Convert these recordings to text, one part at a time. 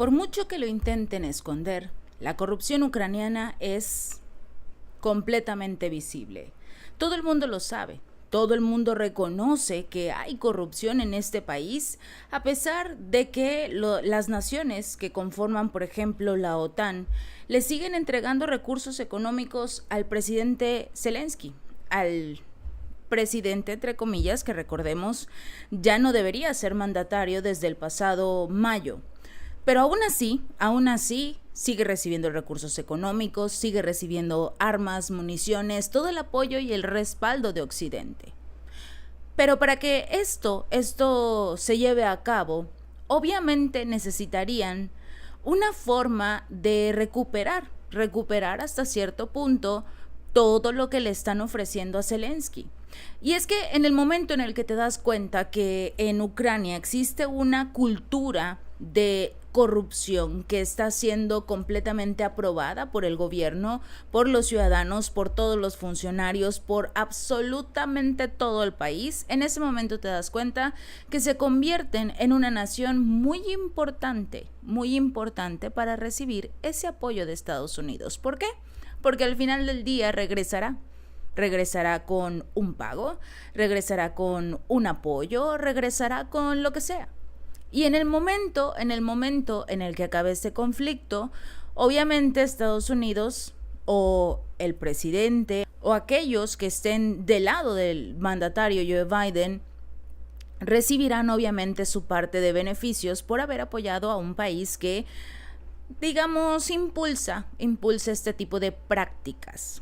Por mucho que lo intenten esconder, la corrupción ucraniana es completamente visible. Todo el mundo lo sabe. Todo el mundo reconoce que hay corrupción en este país, a pesar de que las naciones que conforman, por ejemplo, la OTAN, le siguen entregando recursos económicos al presidente Zelensky, al presidente, entre comillas, que recordemos, ya no debería ser mandatario desde el pasado mayo. Pero aún así, sigue recibiendo recursos económicos, sigue recibiendo armas, municiones, todo el apoyo y el respaldo de Occidente. Pero para que esto se lleve a cabo, obviamente necesitarían una forma de recuperar hasta cierto punto todo lo que le están ofreciendo a Zelensky. Y es que en el momento en el que te das cuenta que en Ucrania existe una cultura de corrupción que está siendo completamente aprobada por el gobierno, por los ciudadanos, por todos los funcionarios, por absolutamente todo el país, en ese momento te das cuenta que se convierten en una nación muy importante para recibir ese apoyo de Estados Unidos. ¿Por qué? Porque al final del día regresará con un pago, regresará con un apoyo, regresará con lo que sea. Y en el momento en el que acabe este conflicto, obviamente Estados Unidos o el presidente o aquellos que estén del lado del mandatario Joe Biden recibirán obviamente su parte de beneficios por haber apoyado a un país que, digamos, impulsa este tipo de prácticas.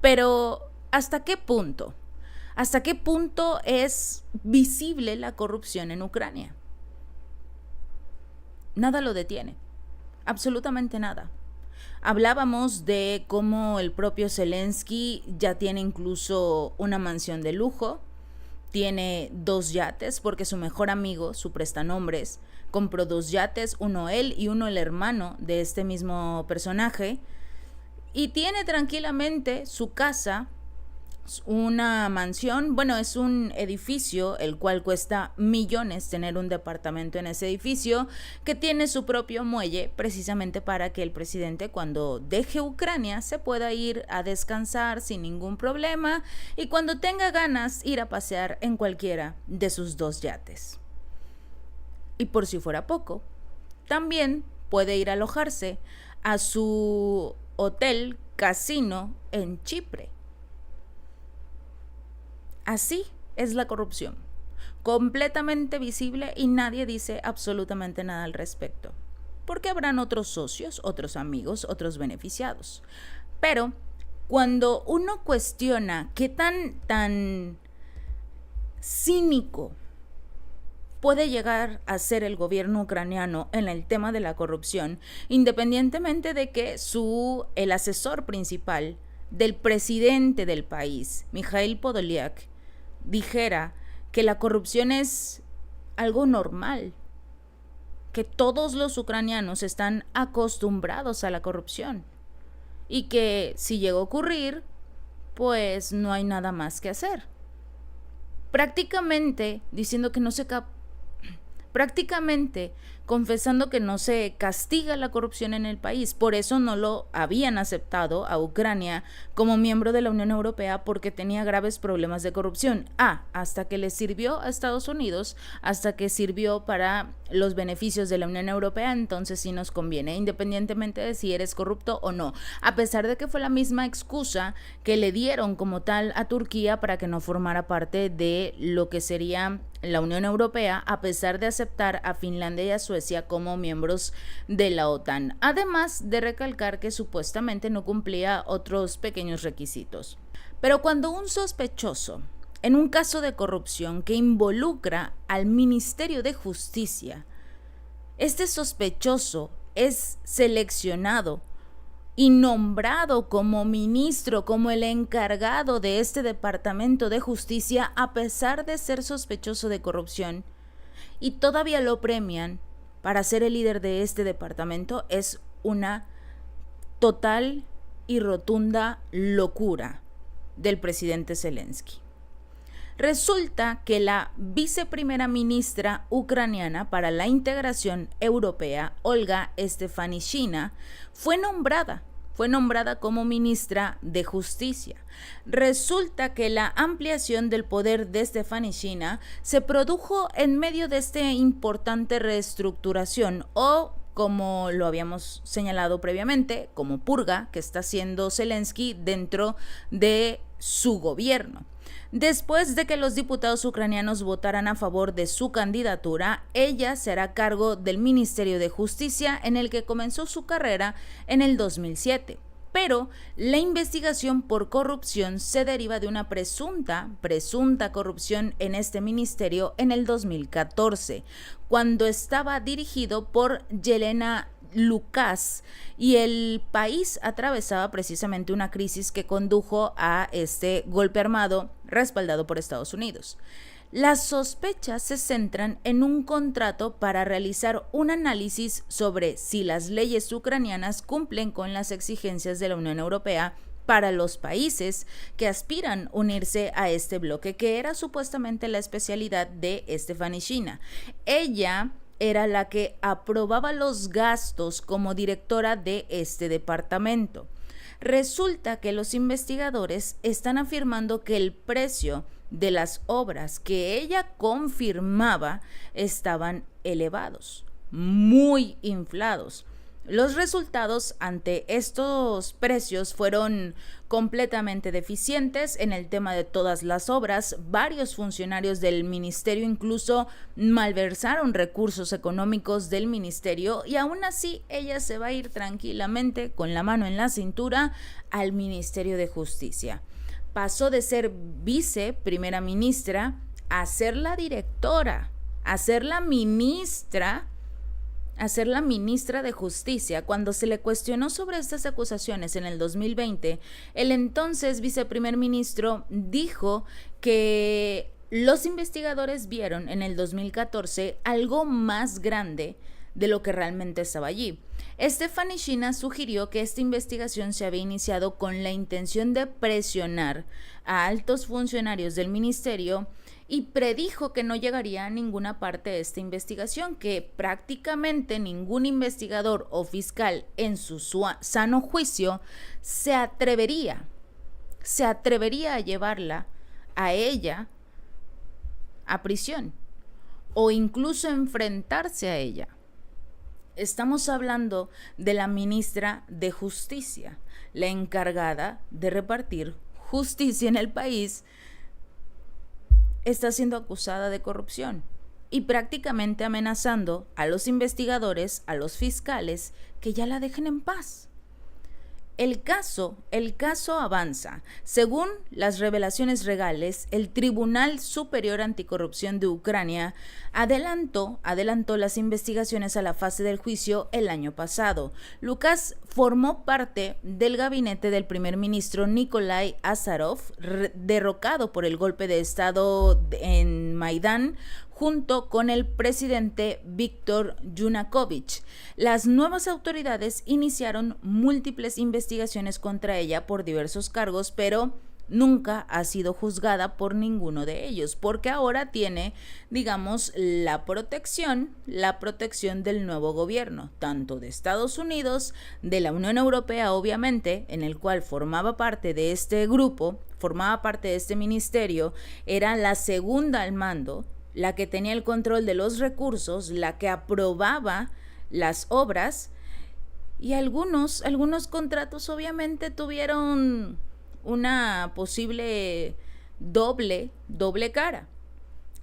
Pero ¿hasta qué punto? ¿Hasta qué punto es visible la corrupción en Ucrania? Nada lo detiene, absolutamente nada. Hablábamos de cómo el propio Zelensky ya tiene incluso una mansión de lujo, tiene 2 yates porque su mejor amigo, su prestanombres, compró 2 yates, uno él y uno el hermano de este mismo personaje, y tiene tranquilamente su casa, una mansión, bueno, es un edificio el cual cuesta millones tener un departamento en ese edificio, que tiene su propio muelle precisamente para que el presidente, cuando deje Ucrania, se pueda ir a descansar sin ningún problema y cuando tenga ganas ir a pasear en cualquiera de sus 2 yates. Y por si fuera poco, también puede ir a alojarse a su hotel casino en Chipre. Así es la corrupción, completamente visible y nadie dice absolutamente nada al respecto, porque habrán otros socios, otros amigos, otros beneficiados. Pero cuando uno cuestiona qué tan cínico puede llegar a ser el gobierno ucraniano en el tema de la corrupción, independientemente de que el asesor principal del presidente del país, Mikhail Podolyak, dijera que la corrupción es algo normal, que todos los ucranianos están acostumbrados a la corrupción y que si llega a ocurrir, pues no hay nada más que hacer. Prácticamente diciendo que prácticamente confesando que no se castiga la corrupción en el país. Por eso no lo habían aceptado a Ucrania como miembro de la Unión Europea, porque tenía graves problemas de corrupción. Hasta que le sirvió a Estados Unidos, hasta que sirvió para los beneficios de la Unión Europea, entonces sí nos conviene, independientemente de si eres corrupto o no. A pesar de que fue la misma excusa que le dieron como tal a Turquía para que no formara parte de lo que sería la Unión Europea, a pesar de aceptar a Finlandia y a Suecia como miembros de la OTAN, además de recalcar que supuestamente no cumplía otros pequeños requisitos. Pero cuando un sospechoso, en un caso de corrupción que involucra al Ministerio de Justicia, este sospechoso es seleccionado y nombrado como ministro, como el encargado de este departamento de justicia, a pesar de ser sospechoso de corrupción, y todavía lo premian para ser el líder de este departamento, es una total y rotunda locura del presidente Zelensky. Resulta que la viceprimera ministra ucraniana para la integración europea, Olga Stefanishyna, fue nombrada como ministra de Justicia. Resulta que la ampliación del poder de Stefanishyna se produjo en medio de esta importante reestructuración o, como lo habíamos señalado previamente, como purga que está haciendo Zelensky dentro de su gobierno. Después de que los diputados ucranianos votaran a favor de su candidatura, ella se hará cargo del Ministerio de Justicia, en el que comenzó su carrera en el 2007. Pero la investigación por corrupción se deriva de una presunta corrupción en este ministerio en el 2014, cuando estaba dirigido por Yelena Lucas y el país atravesaba precisamente una crisis que condujo a este golpe armado respaldado por Estados Unidos. Las sospechas se centran en un contrato para realizar un análisis sobre si las leyes ucranianas cumplen con las exigencias de la Unión Europea para los países que aspiran unirse a este bloque, que era supuestamente la especialidad de Stefanishyna. Ella era la que aprobaba los gastos como directora de este departamento. Resulta que los investigadores están afirmando que el precio de las obras que ella confirmaba estaban elevados, muy inflados. Los resultados ante estos precios fueron completamente deficientes en el tema de todas las obras. Varios funcionarios del ministerio incluso malversaron recursos económicos del ministerio y aún así ella se va a ir tranquilamente con la mano en la cintura al Ministerio de Justicia. Pasó de ser viceprimera ministra a ser la directora, a ser la ministra de Justicia. Cuando se le cuestionó sobre estas acusaciones en el 2020, el entonces viceprimer ministro dijo que los investigadores vieron en el 2014 algo más grande de lo que realmente estaba allí. Stefanishyna sugirió que esta investigación se había iniciado con la intención de presionar a altos funcionarios del ministerio y predijo que no llegaría a ninguna parte de esta investigación, que prácticamente ningún investigador o fiscal en su sano juicio se atrevería a llevarla a ella a prisión o incluso enfrentarse a ella. Estamos hablando de la ministra de Justicia, la encargada de repartir justicia en el país. Está siendo acusada de corrupción y prácticamente amenazando a los investigadores, a los fiscales, que ya la dejen en paz. El caso avanza. Según las revelaciones legales, el Tribunal Superior Anticorrupción de Ucrania adelantó las investigaciones a la fase del juicio el año pasado. Lucas formó parte del gabinete del primer ministro Nikolai Azarov, derrocado por el golpe de Estado en Maidán, junto con el presidente Víctor Yanukovych. Las nuevas autoridades iniciaron múltiples investigaciones contra ella por diversos cargos, pero nunca ha sido juzgada por ninguno de ellos, porque ahora tiene, digamos, la protección del nuevo gobierno, tanto de Estados Unidos, de la Unión Europea, obviamente, en el cual formaba parte de este grupo, formaba parte de este ministerio, era la segunda al mando, la que tenía el control de los recursos, la que aprobaba las obras, y algunos contratos obviamente tuvieron una posible doble cara.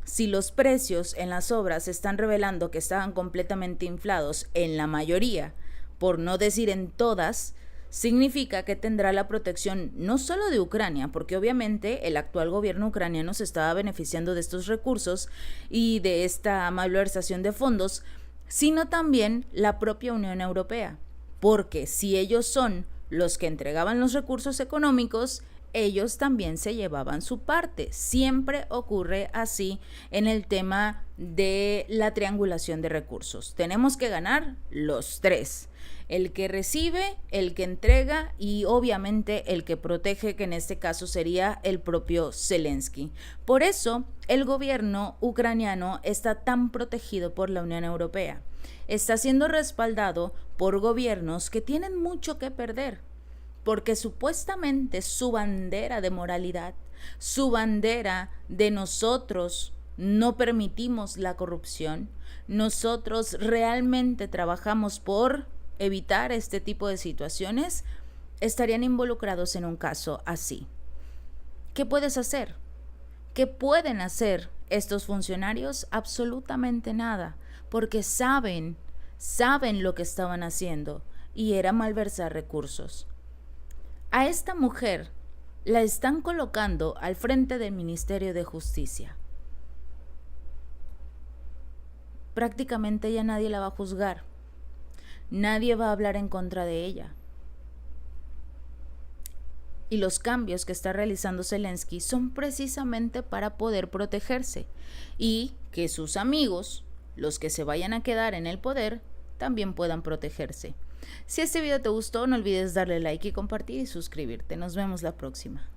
Si los precios en las obras están revelando que estaban completamente inflados en la mayoría, por no decir en todas, significa que tendrá la protección no solo de Ucrania, porque obviamente el actual gobierno ucraniano se estaba beneficiando de estos recursos y de esta malversación de fondos, sino también la propia Unión Europea, porque si ellos son los que entregaban los recursos económicos, ellos también se llevaban su parte. Siempre ocurre así en el tema de la triangulación de recursos. Tenemos que ganar los tres: el que recibe, el que entrega y obviamente el que protege, que en este caso sería el propio Zelensky. Por eso el gobierno ucraniano está tan protegido por la Unión Europea. Está siendo respaldado por gobiernos que tienen mucho que perder, porque supuestamente su bandera de moralidad, su bandera de nosotros no permitimos la corrupción, nosotros realmente trabajamos por evitar este tipo de situaciones, estarían involucrados en un caso así. ¿Qué puedes hacer? ¿Qué pueden hacer estos funcionarios? Absolutamente nada, porque saben lo que estaban haciendo y era malversar recursos. A esta mujer la están colocando al frente del Ministerio de Justicia. Prácticamente ya nadie la va a juzgar. Nadie va a hablar en contra de ella. Y los cambios que está realizando Zelensky son precisamente para poder protegerse y que sus amigos, los que se vayan a quedar en el poder, también puedan protegerse. Si este video te gustó, no olvides darle like y compartir y suscribirte. Nos vemos la próxima.